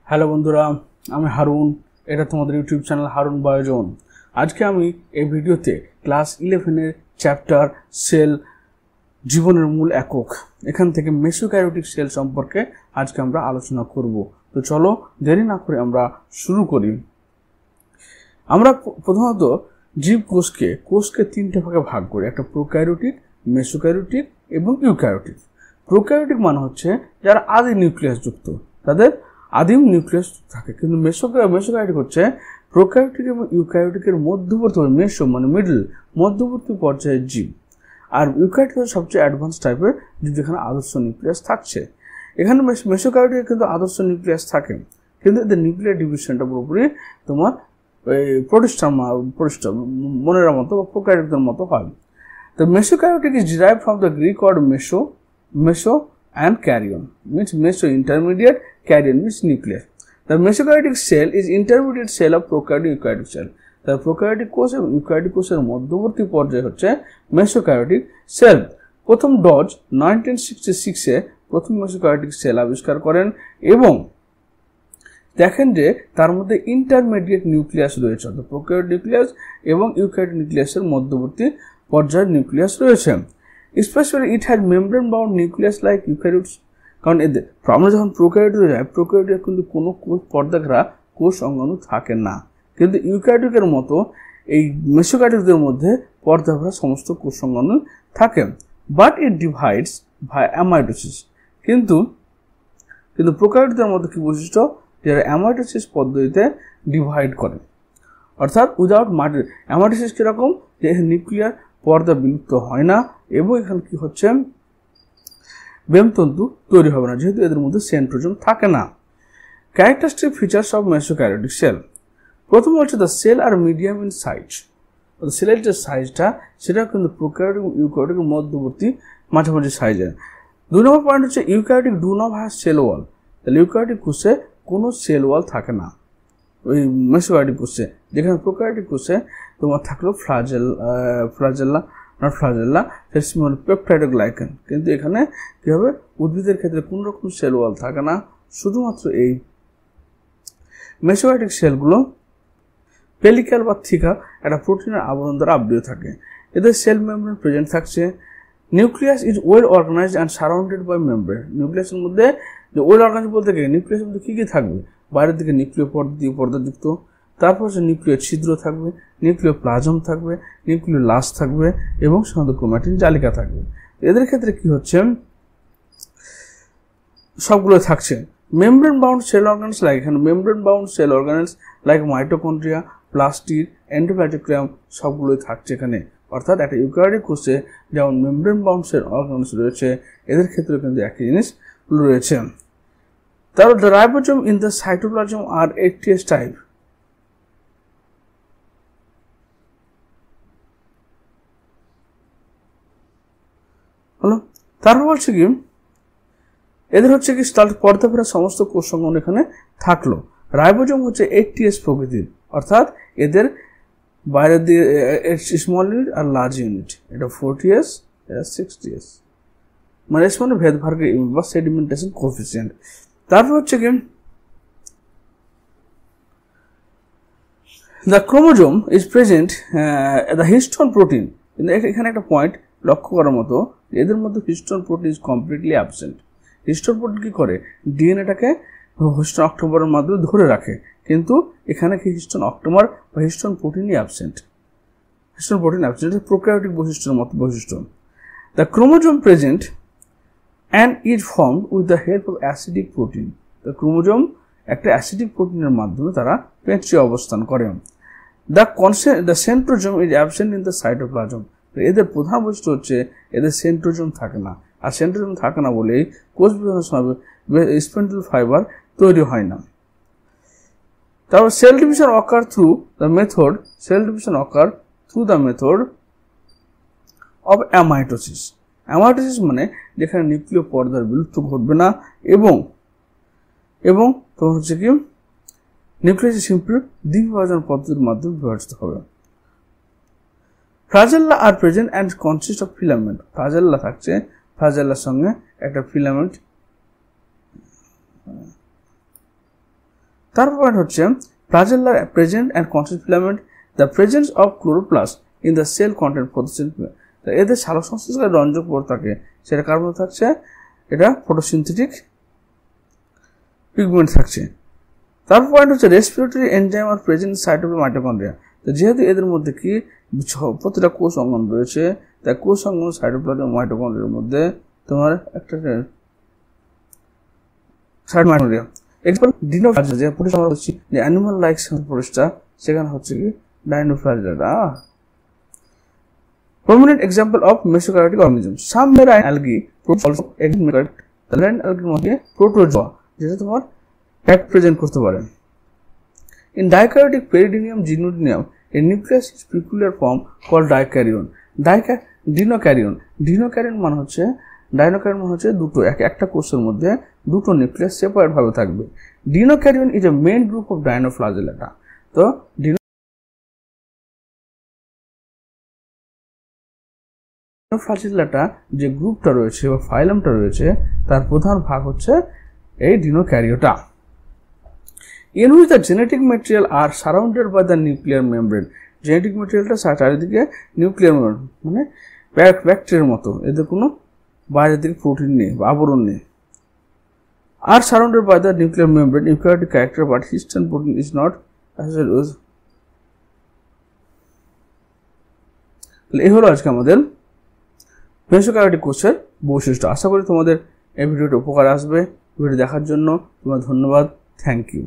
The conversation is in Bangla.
হ্যালো বন্ধুরা, আমি হারুন। এটা তোমাদের ইউটিউব চ্যানেল হারুন বায়োজন। আজকে আমি এই ভিডিওতে ক্লাস 11-এর চ্যাপ্টার সেল জীবনের মূল একক এখান থেকে মেসোক্যারিওটিক সেল সম্পর্কে আজকে আমরা আলোচনা করব। তো চলো দেরি না করে আমরা শুরু করি। আমরা প্রথমত জীব কোষকে তিনটে ভাগে ভাগ করি, একটা প্রোক্যারিওটিক, মেসোক্যারিওটিক এবং ইউক্যারিওটিক। প্রোক্যারিওটিক মানে হচ্ছে যারা আদি নিউক্লিয়াস যুক্ত, তাদের আদিম নিউক্লিয়াস থাকে। কিন্তু মেসোক্যারিওটিক হচ্ছে প্রোক্যারিওটিক এবং ইউক্যারিওটিকের মধ্যবর্তী, মেসো মানে মিডল, মধ্যবর্তী পর্যায়ের জীব। আর ইউক্যারিওটিক হচ্ছে সবচেয়ে অ্যাডভান্স টাইপের জীব, যেখানে আদর্শ নিউক্লিয়াস থাকছে। এখানে মেসোক্যারিওটিকে কিন্তু আদর্শ নিউক্লিয়াস থাকে, কিন্তু এদের নিউক্লিয়ার ডিভিশনটা পুরোপুরি তোমার প্রোটিস্টার মনের মতো বা প্রোক্যারিওটিকের মতো হয়। The mesokaryotic is derived from the Greek word meso and karyon, means meso intermediate, karyon means nucleus. The mesokaryotic cell is intermediate cell of prokaryotic eukaryotic cell. The prokaryotic কোষ এবং ইউক্যারিওটিক কোষের মধ্যবর্তী পর্যায়ে হচ্ছে মেসোক্যারিওটিক সেল। প্রথম ডজ 1966-এ প্রথম মেসোক্যারিওটিক সেল আবিষ্কার করেন এবং দেখেন যে তার মধ্যে ইন্টারমিডিয়েট নিউক্লিয়াস রয়েছে, অর্থাৎ প্রোক্যারিওটিক নিউক্লিয়াস এবং ইউক্যারিওটিক নিউক্লিয়াসের মধ্যবর্তী পর্যায়ের নিউক্লিয়াস রয়েছে। Specially it has membrane bound nucleus like eukaryotes. কারণ এদের আমরা যখন প্রোক্যারিওটিকে যাই, প্রোক্যারিওটিকে কিন্তু কোনো পর্দা ঘেরা কোষ অঙ্গাণু থাকে না, কিন্তু ইউক্যারিওটিকের মতো এই মেসোক্যারিওটিকদের মধ্যে পর্দা ঘেরা সমস্ত কোষ অঙ্গাণু থাকে। But it divides by amitosis. কিন্তু প্রোক্যারিওটিকদের মধ্যে কি বৈশিষ্ট্য, যারা অ্যামাইটোসিস পদ্ধতিতে ডিভাইড করে, অর্থাৎ উইদাউট অ্যামাইটোসিস কিরকম, যে নিউক্লিয়ার পর্দা বিলুপ্ত হয় না এবং এখানে কি হচ্ছে বেমতন্তু তৈরি হবে না, যেহেতু এদের মধ্যে সেন্ট্রোজোম থাকে না। Characteristic features of mesokaryotic cell. প্রথম হচ্ছে the cell are medium in size. সেলের যে সাইজটা সেটা কিন্তু প্রোক্যারিওটিক এবং ইউক্যারিওটিক মধ্যবর্তী মাঝামাঝি সাইজের। 2 নম্বর পয়েন্ট হচ্ছে eukaryotic do not have cell wall. তাহলে ইউক্যারিওটিক কোষে কোনো সেল ওয়াল থাকে না ওই মেসোক্যারিওটিক কোষে, যেখানে প্রোক্যারিওটিক কোষে তোমার থাকলো ফ্লাজেল্লা পেপটাইডোগ্লাইকান। কিন্তু এখানে কি হবে, উদ্ভিদের ক্ষেত্রে কোনো রকম সেল ওয়াল থাকে না, শুধুমাত্র এই মেসোক্যারিওটিক সেলগুলো পেলিক্যাল বা থিকা একটা প্রোটিনের আবরণ দ্বারা আবৃত থাকে। এদের সেল মেমব্রেন প্রেজেন্ট থাকছে। Nucleus is well organized and surrounded by membrane. নিউক্লিয়াসের মধ্যে যে ওয়েল অর্গানাইজ বলতে গেলে নিউক্লিয়াসের মধ্যে কী কী থাকবে, বাইরের দিকে নিউক্লিয় পর্দাযুক্ত, তারপর হচ্ছে নিউক্লিয় ছিদ্র থাকবে, নিউক্লিয় প্লাজম থাকবে, নিউক্লিয় লাশ থাকবে এবং সাধারণত ক্রোমাটিন জালিকা থাকবে। এদের ক্ষেত্রে কি হচ্ছে, সবগুলো থাকছে membrane bound cell organs, like এখানে membrane bound cell organs like mitochondria, plastid, এন্ডোসাইটোক্রিয়াম সবগুলোই থাকছে এখানে। অর্থাৎ একটা ইউক্যারিওটিক কোষে যেমন মেমব্রেন বাউন্ড সেল অর্গানস রয়েছে, এদের ক্ষেত্রে কিন্তু একই জিনিস রয়েছে। তারপর the ribosome in the cytoplasm are 80s type. হলো, তারপর বলছে কি এদের হচ্ছে কি পর্দা ফেরা সমস্ত কোষ অঙ্গাণু এখানে থাকলো। রাইবোজোম হচ্ছে 80s প্রকৃতির, অর্থাৎ এদের বাইরের দিয়ে স্মল ইউনিট আর লার্জ ইউনিট, এটা 40s, এটা 60s, মানে এস মানে ভেদভার্গের ইউনিট বা সেডিমেন্টেশন কোএফিসিয়েন্ট। তারপর হচ্ছে কি the chromosome is present the histone protein. কিন্তু এখানে একটা পয়েন্ট লক্ষ্য করার মতো, এদের মধ্যে histone protein is completely absent. Histone protein কী করে, ডিএনএটাকে হিস্টোন অক্টোবরের মাধ্যমে ধরে রাখে, কিন্তু এখানে কি হিস্টোন অক্টোবর বা হিস্টোন প্রোটিনই absent. Histone protein absent, prokaryotic বৈশিষ্ট্যের মতো বৈশিষ্ট্য। The chromosome present and is formed with the help of acidic protein. The chromosome একটা অ্যাসিডিক প্রোটিনের মাধ্যমে তারা পেঁচিয়ে অবস্থান করে। The centrosome is absent in the cytoplasm. এদের প্রধান বৈশিষ্ট্য হচ্ছে এদের সেন্ট্রোজোম থাকে না, আর সেন্ট্রোজোম থাকে না বলেই কোষ বিভাজনের সময় স্পন্ডেল ফাইবার তৈরি হয় না। তারপর cell division ochre through the method of amitosis. Amitosis মানে যেখানে নিউক্লিয় পর্দার বিলুপ্ত ঘটবে না এবং তোমার হচ্ছে কি নিউক্লিয়াস সিম্পল দ্বিবিভাজন পদ্ধতির মাধ্যমে বিভাজিত হবে। Flagella are present and consist of filament. Flagella থাকছে, ফ্লাজেল্লার সঙ্গে একটা ফিলামেন্ট তারপর পয়েন্ট হচ্ছে flagella present and consist filament, the presence of chloroplast in the cell content photosynthesis. এদের সালোকসংশ্লেষণকারী রঞ্জক পদার্থ থাকে, সেটা কার মধ্যে থাকছে, এটা ফটোসিনথেটিক পিগমেন্ট থাকছে। তারপর পয়েন্ট হচ্ছে রেসপিরেটরি এনজাইম আর প্রেজেন্ট সাইট অফ মাইটোকন্ড্রিয়া। তো যেহেতু এদের মধ্যে কি প্রতিটা কোষ অঙ্গন রয়েছে, তাই কোষ অঙ্গন সাইটোপ্লাজম মাইটোকন্ড্রিয়ার মধ্যে তোমার একটা সাইট মাইটোকন্ড্রিয়া। এক্সাম্পল ডিনোফ্লাজেলা, যে পরিষ্কার আমরা হচ্ছি যে অ্যানিমাল লাইক পরিষ্কার, সেখানে হচ্ছে কি ডাইনোফ্লাজেলা। Prominent example of mesokaryotic organisms. Some marine algae also exist mesokaryotic. The marine algae মধ্যে প্রোটোজোয়া, যেটা তোমার প্যাক প্রেজেন্ট করতে পারে। In dikaryotic Peridinium gymnodium, a nucleus is peculiar form called dikaryon. Dinokaryon মানে হচ্ছে দুটো একটা কোষের মধ্যে দুটো নিউক্লিয়াস সেপারেট ভাবে থাকবে। Dinokaryon is a main group of Dinoflagellata. তো ডিনোফ্লাজেলাটা যে গ্রুপটা রয়েছে বা ফাইলামটা রয়েছে, তার প্রধান ভাগ হচ্ছে এই ডিনোক্যারিওটা। In which the genetic material are surrounded by the nuclear membrane. Genetic ম্যাটেরিয়ালটা চারিদিকে নিউক্লিয়ার মেমব্রেন, মানে ব্যাকটেরিয়ার মতো, এদের কোনো বাইরের দিকে প্রোটিন নেই বা আবরণ নেই। Are surrounded by the nuclear membrane, eukaryotic character, but histone protein is not as এই হলো আজকে আমাদের মেসোকারিওটিক কোষের বৈশিষ্ট্য। আশা করি তোমাদের এই ভিডিওটা উপকার আসবে। ভিডিও দেখার জন্য তোমার ধন্যবাদ। Thank you.